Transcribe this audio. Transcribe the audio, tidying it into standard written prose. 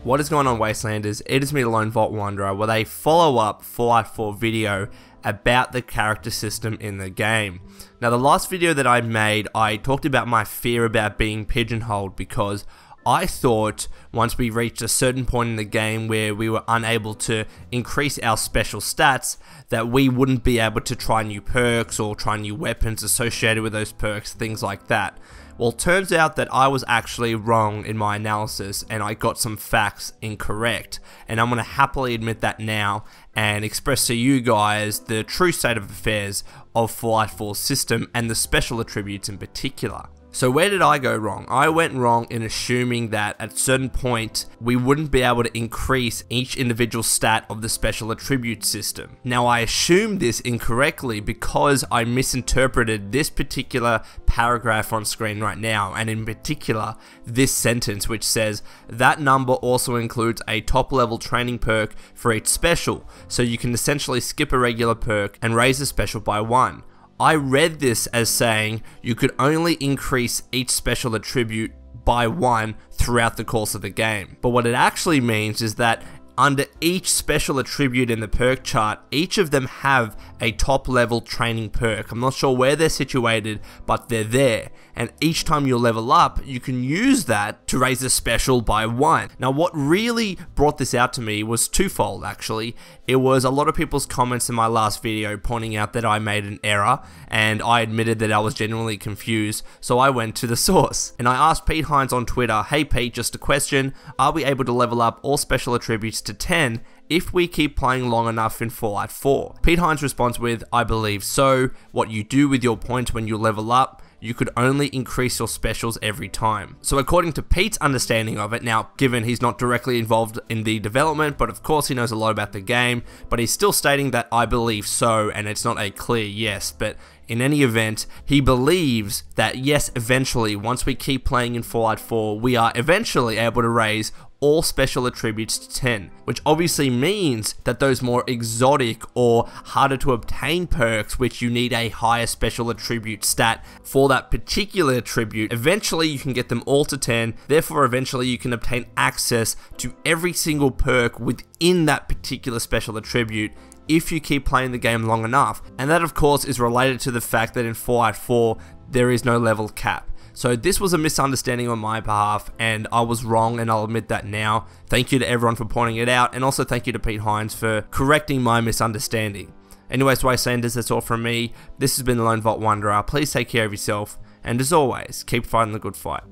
What is going on, Wastelanders? It is me, the Lone Vault Wanderer, with a follow-up Fallout 4 video about the character system in the game. Now, the last video that I made, I talked about my fear about being pigeonholed because I thought once we reached a certain point in the game where we were unable to increase our special stats, that we wouldn't be able to try new perks or try new weapons associated with those perks, things like that. Well, it turns out that I was actually wrong in my analysis and I got some facts incorrect, and I'm going to happily admit that now and express to you guys the true state of affairs of Fallout 4's system and the special attributes in particular. So where did I go wrong? I went wrong in assuming that at a certain point we wouldn't be able to increase each individual stat of the special attribute system. Now, I assumed this incorrectly because I misinterpreted this particular paragraph on screen right now, and in particular this sentence which says that number also includes a top level training perk for each special, so you can essentially skip a regular perk and raise the special by 1. I read this as saying you could only increase each special attribute by 1 throughout the course of the game. But what it actually means is that under each special attribute in the perk chart, each of them have a top level training perk. I'm not sure where they're situated, but they're there. And each time you level up, you can use that to raise the special by 1. Now, what really brought this out to me was twofold, actually. It was a lot of people's comments in my last video pointing out that I made an error, and I admitted that I was genuinely confused, so I went to the source. And I asked Pete Hines on Twitter, "Hey Pete, just a question, are we able to level up all special attributes to 10 if we keep playing long enough in Fallout 4? Pete Hines responds with, "I believe so. What you do with your points when you level up, you could only increase your specials every time." So according to Pete's understanding of it, now given he's not directly involved in the development, but of course he knows a lot about the game, but he's still stating that "I believe so," and it's not a clear yes. But in any event, he believes that yes, eventually, once we keep playing in Fallout 4, we are eventually able to raise all special attributes to 10, which obviously means that those more exotic or harder to obtain perks, which you need a higher special attribute stat for that particular attribute, eventually you can get them all to 10, therefore eventually you can obtain access to every single perk within that particular special attribute if you keep playing the game long enough. And that of course is related to the fact that in Fallout 4 there is no level cap. So this was a misunderstanding on my behalf, and I was wrong, and I'll admit that now. Thank you to everyone for pointing it out, and also thank you to Pete Hines for correcting my misunderstanding. Anyways, Wastelanders, that's all from me. This has been the Lone Vault Wanderer. Please take care of yourself, and as always, keep fighting the good fight.